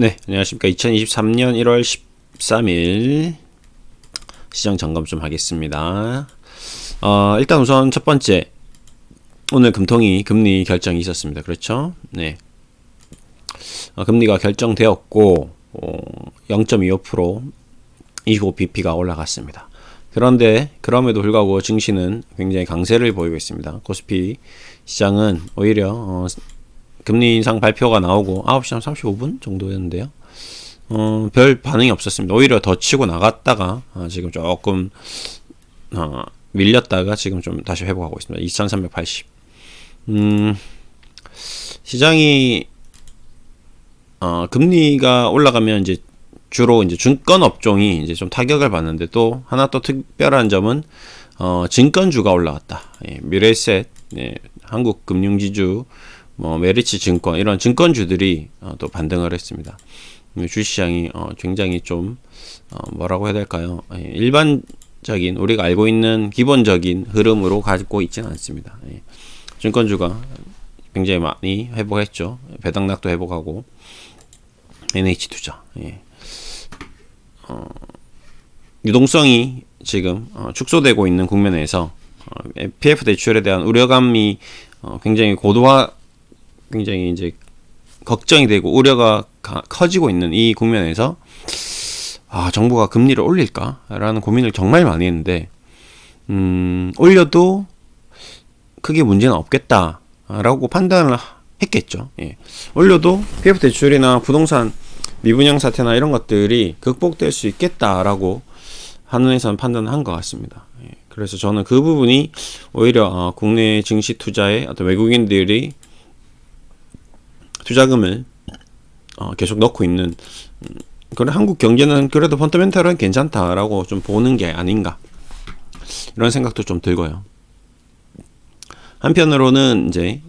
네, 안녕하십니까. 2023년 1월 13일 시장 점검 좀 하겠습니다. 일단 우선 첫 번째, 오늘 금통위 금리 결정이 있었습니다. 그렇죠? 네. 금리가 결정되었고, 0.25% 25bp가 올라갔습니다. 그런데 그럼에도 불구하고 증시는 굉장히 강세를 보이고 있습니다. 코스피 시장은 오히려 금리 인상 발표가 나오고 9시 한 35분 정도였는데요. 별 반응이 없었습니다. 오히려 더 치고 나갔다가 지금 조금 밀렸다가 지금 좀 다시 회복하고 있습니다. 2380. 시장이 금리가 올라가면 이제 주로 이제 증권 업종이 이제 좀 타격을 받는데, 또 하나 또 특별한 점은 증권주가 올라갔다. 예, 미래에셋, 예, 한국금융지주, 메리츠 증권, 이런 증권주들이 또 반등을 했습니다. 주식시장이 굉장히 좀 뭐라고 해야 될까요? 예, 일반적인 우리가 알고 있는 기본적인 흐름으로 가지고 있지는 않습니다. 예, 증권주가 굉장히 많이 회복했죠. 배당락도 회복하고, NH투자, 예. 유동성이 지금 축소되고 있는 국면에서 PF 대출에 대한 우려감이 굉장히 굉장히 이제 걱정이 되고 우려가 커지고 있는 이 국면에서 정부가 금리를 올릴까라는 고민을 정말 많이 했는데, 올려도 크게 문제는 없겠다라고 판단을 했겠죠. 예. 올려도 PF 대출이나 부동산 미분양 사태나 이런 것들이 극복될 수 있겠다라고 한은에서는 판단한 것 같습니다. 예. 그래서 저는 그 부분이 오히려 국내 증시 투자에 어떤 외국인들이 투자금을 계속 넣고 있는, 그래 한국 경제는 그래도 펀더멘털은 괜찮다라고 좀 보는 게 아닌가, 이런 생각도 좀 들고요. 한편으로는 이제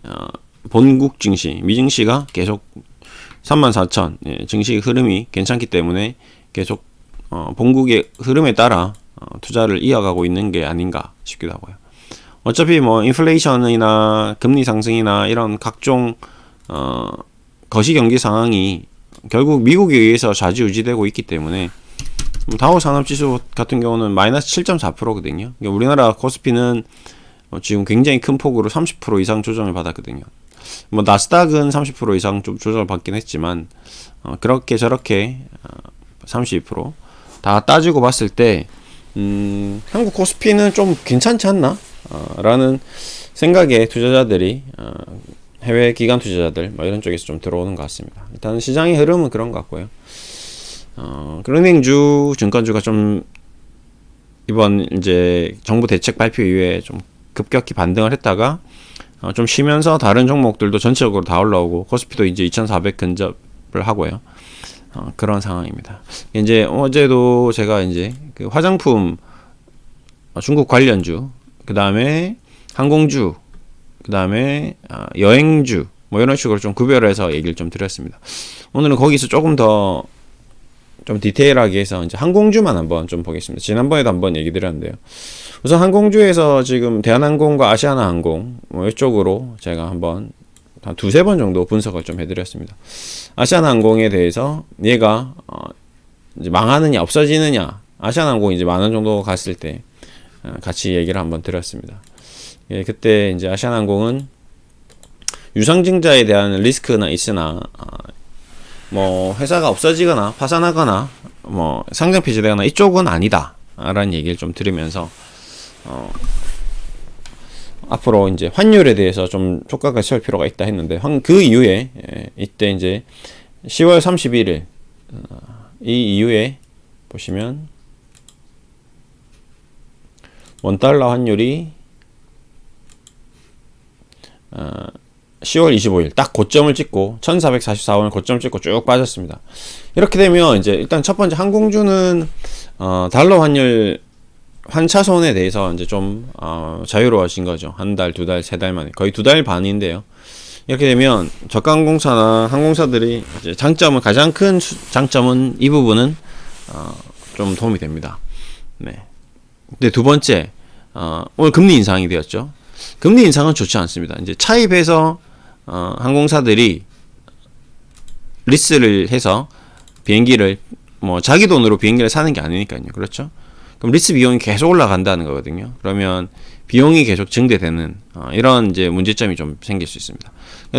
본국 증시, 미증시가 계속 34,000, 예, 증시 흐름이 괜찮기 때문에 계속 본국의 흐름에 따라 투자를 이어가고 있는 게 아닌가 싶기도 하고요. 어차피 인플레이션이나 금리 상승이나 이런 각종 거시경기 상황이 결국 미국에 의해서 좌지우지되고 있기 때문에, 다우 산업지수 같은 경우는 마이너스 7.4%거든요. 그러니까 우리나라 코스피는 지금 굉장히 큰 폭으로 30% 이상 조정을 받았거든요. 나스닥은 30% 이상 좀 조정을 받긴 했지만, 그렇게 저렇게 32% 다 따지고 봤을 때 한국 코스피는 좀 괜찮지 않나? 라는 생각에 투자자들이, 해외 기관 투자자들 이런 쪽에서 좀 들어오는 것 같습니다. 일단 시장의 흐름은 그런 것 같고요. 은행주, 증권주가 좀 이번 이제 정부 대책 발표 이후에 좀 급격히 반등을 했다가 좀 쉬면서 다른 종목들도 전체적으로 다 올라오고, 코스피도 이제 2400 근접을 하고요. 그런 상황입니다. 이제 어제도 제가 이제 그 화장품, 중국 관련주, 그 다음에 항공주, 그 다음에 여행주, 이런 식으로 좀 구별해서 얘기를 좀 드렸습니다. 오늘은 거기서 조금 더 좀 디테일하게 해서 이제 항공주만 한번 좀 보겠습니다. 지난번에도 한번 얘기 드렸는데요. 우선 항공주에서 지금 대한항공과 아시아나항공 이쪽으로 제가 한번 한 두세 번 정도 분석을 좀 해드렸습니다. 아시아나항공에 대해서 얘가 이제 망하느냐 없어지느냐, 아시아나항공이 이제 만 원 정도 갔을 때 같이 얘기를 한번 드렸습니다. 예, 그때 이제 아시아나항공은 유상증자에 대한 리스크는 있으나 회사가 없어지거나 파산하거나 상장 폐지되거나 이쪽은 아니다 라는 얘기를 좀 들으면서 앞으로 이제 환율에 대해서 좀 촉각을 세울 필요가 있다 했는데, 그 이후에 이때 이제 10월 31일 이 이후에 보시면 원달러 환율이 10월 25일 딱 고점을 찍고 1444원을 고점을 찍고 쭉 빠졌습니다. 이렇게 되면 이제 일단 첫 번째 항공주는 달러 환율 환차손에 대해서 이제 좀 자유로워진 거죠. 한 달, 두 달, 세 달 만에 거의 두 달 반인데요. 이렇게 되면 저가 항공사나 항공사들이 이제 가장 큰 장점은 이 부분은 좀 도움이 됩니다. 네. 근데 두 번째, 오늘 금리 인상이 되었죠. 금리 인상은 좋지 않습니다. 이제 차입해서 항공사들이 리스를 해서 비행기를 뭐 자기 돈으로 비행기를 사는 게 아니니까요. 그렇죠? 그럼 리스 비용이 계속 올라간다는 거거든요. 그러면 비용이 계속 증대되는 이런 이제 문제점이 좀 생길 수 있습니다.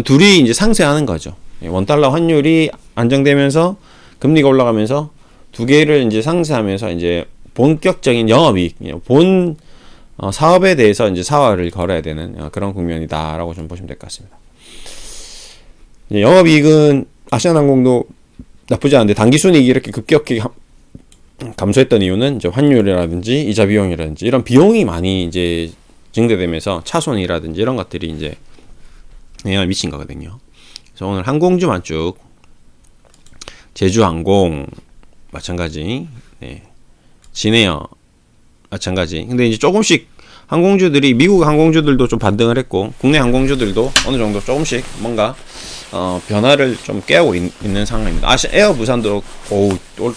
둘이 이제 상쇄하는 거죠. 원달러 환율이 안정되면서 금리가 올라가면서 두 개를 이제 상쇄하면서 이제 본격적인 영업이익, 본 사업에 대해서 이제 사활을 걸어야 되는 그런 국면이다라고 좀 보시면 될 것 같습니다. 영업이익은 아시아나항공도 나쁘지 않은데 당기순이익이 이렇게 급격히 감소했던 이유는 이제 환율이라든지 이자 비용이라든지 이런 비용이 많이 이제 증대되면서 차손이라든지 이런 것들이 이제 영향을 미친 거거든요. 그래서 오늘 항공주만 쭉 제주항공 마찬가지, 진에어 마찬가지. 근데 이제 조금씩 항공주들이 미국 항공주들도 좀 반등을 했고 국내 항공주들도 어느 정도 조금씩 뭔가 변화를 좀 깨우고 있는 상황입니다. 에어 부산도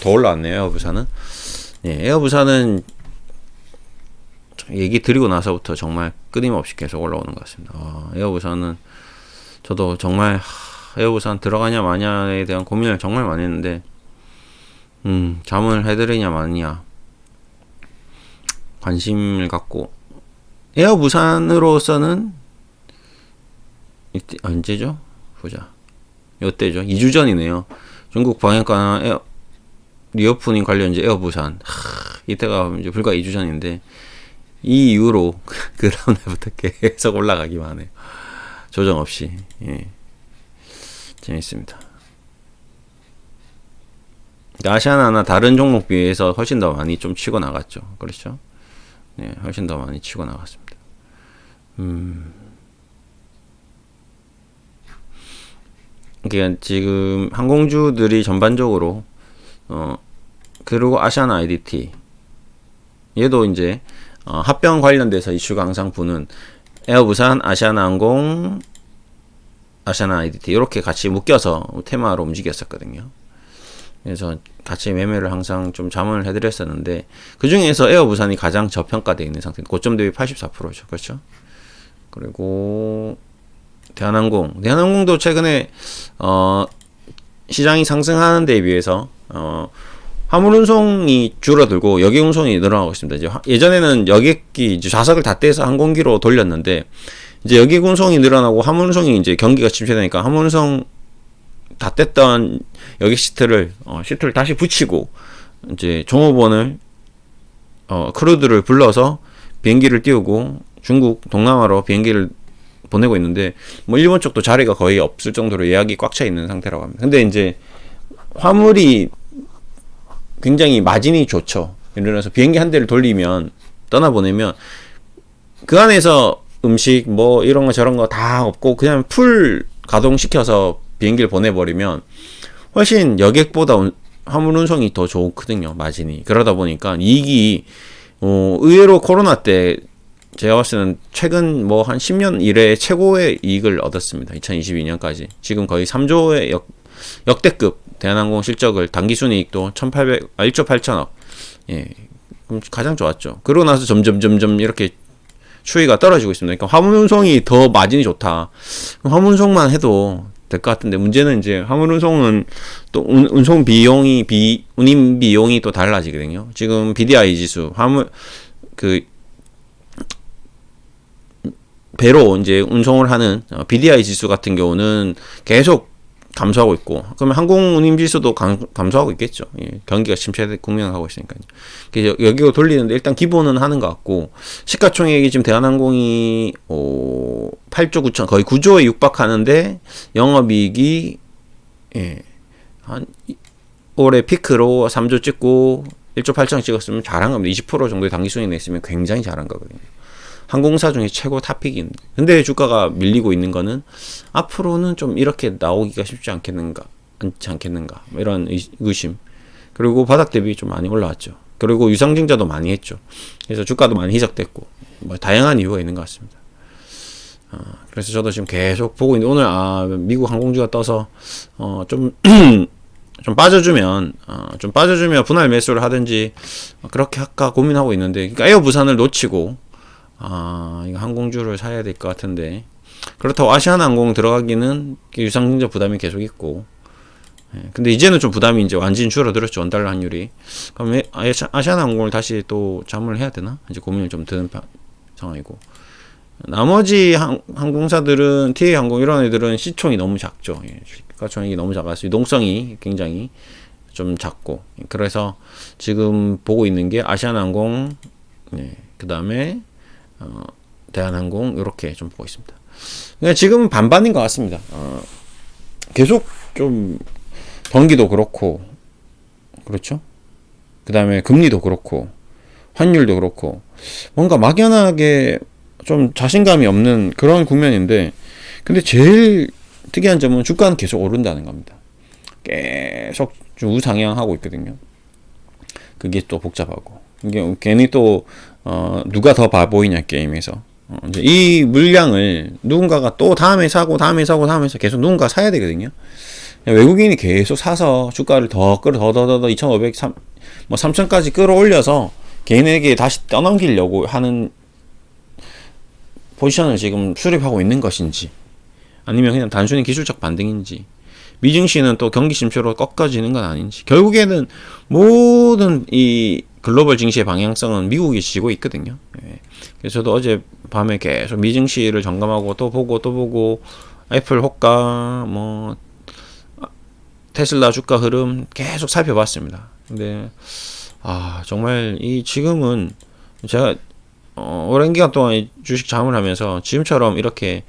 더 올라왔네요. 에어 부산은. 에어 부산은 얘기 드리고 나서부터 정말 끊임없이 계속 올라오는 것 같습니다. 에어 부산은 저도 정말 에어 부산 들어가냐 마냐에 대한 고민을 정말 많이 했는데 자문을 해드리냐 마냐 관심을 갖고 에어 부산으로서는 이때 언제죠? 보자. 이때죠. 2주 전이네요. 중국 방역관 리오프닝 관련주 에어 부산. 이때가 이제 불과 2주 전인데 이 이후로 그 다음 날부터 계속 올라가기만 해요. 조정 없이. 재밌습니다. 아시아나나 다른 종목 비해서 훨씬 더 많이 좀 치고 나갔죠. 그렇죠? 훨씬 더 많이 치고 나갔습니다. 그러니까 지금 항공주들이 전반적으로 그리고 아시아나 IDT 얘도 이제 합병 관련돼서 이슈가 항상 부는 에어부산, 아시아나항공, 아시아나 IDT 이렇게 같이 묶여서 테마로 움직였었거든요. 그래서 같이 매매를 항상 좀 자문을 해드렸었는데 그 중에서 에어부산이 가장 저평가되어 있는 상태입니다. 고점 대비 84%죠. 그렇죠? 그리고 대한항공도 최근에 시장이 상승하는 데에 비해서 화물 운송이 줄어들고 여객 운송이 늘어나고 있습니다. 이제 예전에는 여객기 이제 좌석을 다 떼서 항공기로 돌렸는데 이제 여객 운송이 늘어나고 화물 운송이 이제 경기가 침체되니까 화물 운송 다 뗐던 여객 시트를 다시 붙이고 이제 종업원을 크루들을 불러서 비행기를 띄우고 중국 동남아로 비행기를 보내고 있는데 뭐 일본 쪽도 자리가 거의 없을 정도로 예약이 꽉 차 있는 상태라고 합니다. 근데 이제 화물이 굉장히 마진이 좋죠. 예를 들어서 비행기 한 대를 돌리면 떠나보내면 그 안에서 음식 뭐 이런 거 저런 거 다 없고 그냥 풀 가동시켜서 비행기를 보내버리면 훨씬 여객보다 화물 운송이 더 좋거든요. 마진이. 그러다 보니까 이익이 의외로 코로나 때 제가 봤을 때는 최근 뭐 한 10년 이래 최고의 이익을 얻었습니다. 2022년까지. 지금 거의 3조의 역대급 대한항공 실적을 당기순이익도 1조 8천억. 그럼 가장 좋았죠. 그러고 나서 점점 이렇게 추이가 떨어지고 있습니다. 그러니까 화물 운송이 더 마진이 좋다. 화물 운송만 해도 될 것 같은데 문제는 이제 화물 운송은 또 운송 비용이 운임 비용이 또 달라지거든요. 지금 BDI 지수 화물 배로 이제 운송을 하는 BDI 지수 같은 경우는 계속 감소하고 있고, 그러면 항공 운임 지수도 감소하고 있겠죠. 경기가 침체 국면하고 있으니까요. 그래서 여기로 돌리는데 일단 기본은 하는 것 같고, 시가총액이 지금 대한항공이 8조 9천 거의 9조에 육박하는데 영업이익이 한 올해 피크로 3조 찍고 1조 8천 찍었으면 잘한 겁니다. 20% 정도의 당기순이익 냈으면 굉장히 잘한 거거든요. 항공사 중에 최고 탑픽인데 근데 주가가 밀리고 있는 거는 앞으로는 좀 이렇게 나오기가 쉽지 않지 않겠는가 뭐 이런 의심. 그리고 바닥 대비 좀 많이 올라왔죠. 그리고 유상증자도 많이 했죠. 그래서 주가도 많이 희석됐고 뭐 다양한 이유가 있는 것 같습니다. 그래서 저도 지금 계속 보고 있는데 오늘 미국 항공주가 떠서 좀 빠져주면 분할 매수를 하든지 그렇게 할까 고민하고 있는데, 그러니까 에어 부산을 놓치고 이거 항공주를 사야 될 것 같은데, 그렇다고 아시아나항공 들어가기는 유상증자 부담이 계속 있고, 근데 이제는 좀 부담이 이제 완전히 줄어들었죠. 원달러 환율이. 그럼 아시아나항공을 다시 또 자문을 해야 되나? 이제 고민을 좀 드는 상황이고. 나머지 항공사들은 TA항공 이런 애들은 시총이 너무 작죠. 시가총액이 너무 작아서 유동성이 굉장히 좀 작고, 그래서 지금 보고 있는 게 아시아나항공, 그 다음에 대한항공 이렇게 좀 보고 있습니다. 그러니까 지금 반반인 것 같습니다. 계속 좀 경기도 그렇고, 그렇죠? 그 다음에 금리도 그렇고, 환율도 그렇고, 뭔가 막연하게 좀 자신감이 없는 그런 국면인데, 근데 제일 특이한 점은 주가는 계속 오른다는 겁니다. 계속 우상향하고 있거든요. 그게 또 복잡하고, 이게 괜히 또 누가 더 바보이냐 게임에서 이제 이 물량을 누군가가 또 다음에 사고 계속 누군가 사야 되거든요. 외국인이 계속 사서 주가를 더 2,500, 3,000까지 끌어올려서 개인에게 다시 떠넘기려고 하는 포지션을 지금 수립하고 있는 것인지, 아니면 그냥 단순히 기술적 반등인지, 미증시는 또 경기 침체로 꺾어지는 건 아닌지, 결국에는 모든 이 글로벌 증시의 방향성은 미국이 지고 있거든요. 그래서 저도 어제 밤에 계속 미증시를 점검하고 또 보고 애플 호가, 뭐 테슬라 주가 흐름 계속 살펴봤습니다. 근데 정말 이 지금은 제가 오랜 기간 동안 주식 자문을 하면서 지금처럼 이렇게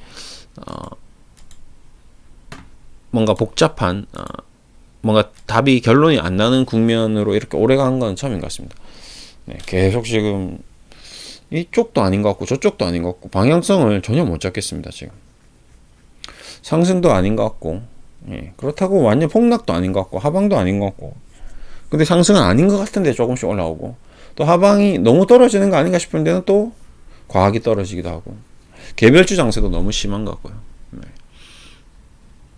뭔가 복잡한 뭔가 답이 결론이 안 나는 국면으로 이렇게 오래 간 건 처음인 것 같습니다. 계속 지금 이쪽도 아닌 것 같고 저쪽도 아닌 것 같고 방향성을 전혀 못 잡겠습니다. 지금 상승도 아닌 것 같고, 그렇다고 완전 폭락도 아닌 것 같고 하방도 아닌 것 같고, 근데 상승은 아닌 것 같은데 조금씩 올라오고, 또 하방이 너무 떨어지는 거 아닌가 싶은 데는 또 과하게 떨어지기도 하고, 개별주 장세도 너무 심한 것 같고요.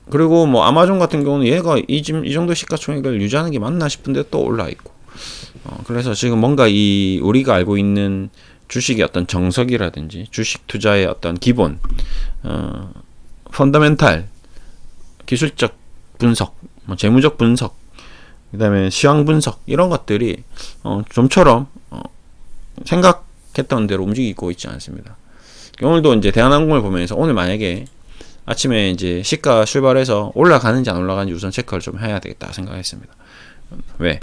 그리고 뭐 아마존 같은 경우는 얘가 이 정도 시가총액을 유지하는 게 맞나 싶은데 또 올라 있고, 그래서 지금 뭔가 이 우리가 알고 있는 주식의 어떤 정석이라든지 주식 투자의 어떤 기본, 펀더멘탈, 기술적 분석, 뭐 재무적 분석, 그 다음에 시황 분석, 이런 것들이 좀처럼 생각했던 대로 움직이고 있지 않습니다. 오늘도 이제 대한항공을 보면서, 오늘 만약에 아침에 이제 시가 출발해서 올라가는지 안 올라가는지 우선 체크를 좀 해야 되겠다 생각했습니다. 왜?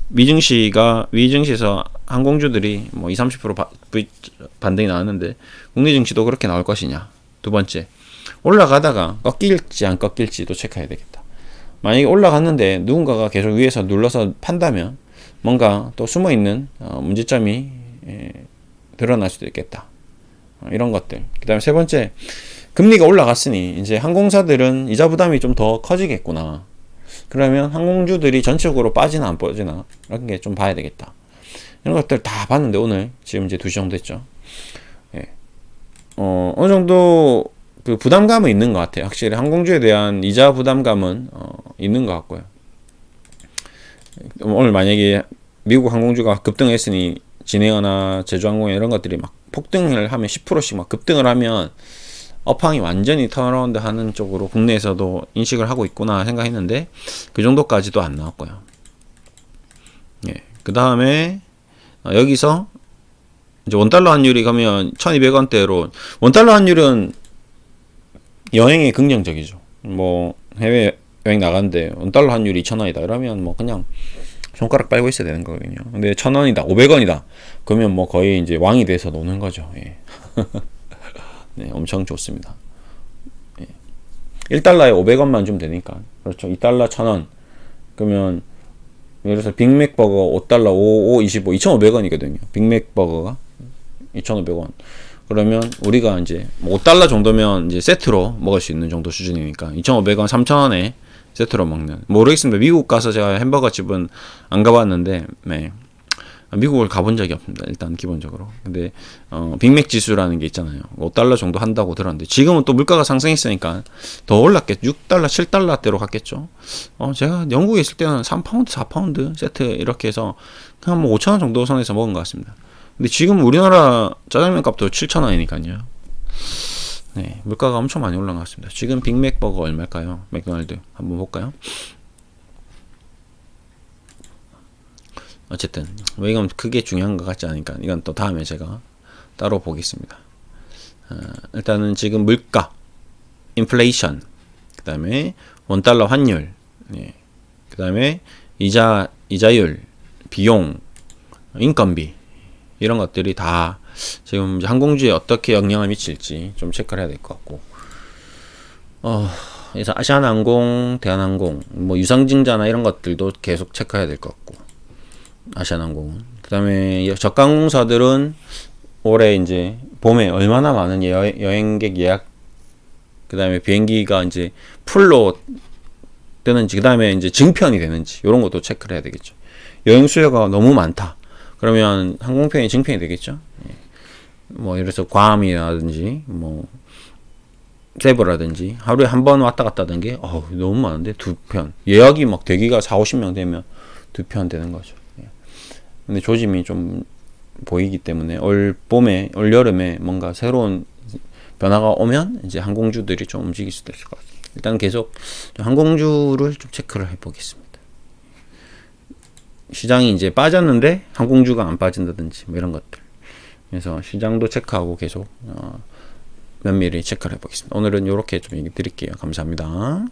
미증시에서 항공주들이 뭐 20-30% 반등이 나왔는데 국내 증시도 그렇게 나올 것이냐. 두 번째, 올라가다가 꺾일지 안 꺾일지도 체크해야 되겠다. 만약에 올라갔는데 누군가가 계속 위에서 눌러서 판다면 뭔가 또 숨어있는 문제점이 드러날 수도 있겠다. 이런 것들. 그 다음에 세 번째, 금리가 올라갔으니 이제 항공사들은 이자 부담이 좀 더 커지겠구나. 그러면 항공주들이 전체적으로 빠지나 안 빠지나 이런 게 좀 봐야 되겠다. 이런 것들 다 봤는데 오늘 지금 이제 2시 정도 됐죠. 어느 정도 그 부담감은 있는 것 같아요. 확실히 항공주에 대한 이자 부담감은 있는 것 같고요. 오늘 만약에 미국 항공주가 급등했으니 진에어나 제주항공이나 이런 것들이 막 폭등을 하면 10%씩 막 급등을 하면 업황이 완전히 턴어라운드 하는 쪽으로 국내에서도 인식을 하고 있구나 생각했는데 그 정도까지도 안 나왔고요. 그 다음에 여기서 이제 원달러 환율이 가면 1200원대로, 원달러 환율은 여행에 긍정적이죠. 뭐 해외 여행 나갔는데 원달러 환율이 2,000원이다 이러면 뭐 그냥 손가락 빨고 있어야 되는 거거든요. 근데 1,000원이다, 500원이다 그러면 뭐 거의 이제 왕이 돼서 노는 거죠. 네, 엄청 좋습니다. 1달러에 500원만 주면 되니까. 그렇죠. 2달러 1,000원. 그러면 예를 들어서 빅맥버거 5달러 5, 25, 2,500원이거든요. 빅맥버거가 2,500원. 그러면 우리가 이제 5달러 정도면 이제 세트로 먹을 수 있는 정도 수준이니까 2,500원, 3,000원에 세트로 먹는. 모르겠습니다. 미국 가서 제가 햄버거 집은 안 가봤는데, 미국을 가본 적이 없습니다. 일단 기본적으로. 근데 빅맥 지수라는 게 있잖아요. 5달러 정도 한다고 들었는데 지금은 또 물가가 상승했으니까 더 올랐겠죠. 6달러, 7달러대로 갔겠죠. 제가 영국에 있을 때는 3파운드, 4파운드 세트 이렇게 해서 그냥 뭐 5,000원 정도 선에서 먹은 것 같습니다. 근데 지금 우리나라 짜장면 값도 7,000원이니까요. 네, 물가가 엄청 많이 올라간 것 같습니다. 지금 빅맥버거 얼마일까요? 맥도날드 한번 볼까요? 어쨌든 뭐 이건 크게 중요한 것 같지 않으니까 이건 또 다음에 제가 따로 보겠습니다. 일단은 지금 물가, 인플레이션, 그 다음에 원달러 환율, 예. 그 다음에 이자율, 비용, 인건비 이런 것들이 다 지금 이제 항공주에 어떻게 영향을 미칠지 좀 체크를 해야 될 것 같고, 그래서 아시아나항공, 대한항공, 뭐 유상증자나 이런 것들도 계속 체크해야 될 것 같고, 아시아나항공은 그 다음에 저가항공사들은 올해 이제 봄에 얼마나 많은 여행객 예약, 그 다음에 비행기가 이제 풀로 뜨는지, 그 다음에 이제 증편이 되는지 이런 것도 체크를 해야 되겠죠. 여행 수요가 너무 많다. 그러면 항공편이 증편이 되겠죠. 뭐 예를 들어서 괌이라든지 뭐 세부라든지 하루에 한 번 왔다 갔다 하던 게 너무 많은데 두 편 예약이 막 대기가 4-50명 되면 두 편 되는 거죠. 근데 조짐이 좀 보이기 때문에 올 봄에 올 여름에 뭔가 새로운 변화가 오면 이제 항공주들이 좀 움직일 수도 있을 것 같아요. 일단 계속 항공주를 좀 체크를 해보겠습니다. 시장이 이제 빠졌는데 항공주가 안 빠진다든지 뭐 이런 것들. 그래서 시장도 체크하고 계속 면밀히 체크를 해보겠습니다. 오늘은 이렇게 좀 얘기 드릴게요. 감사합니다.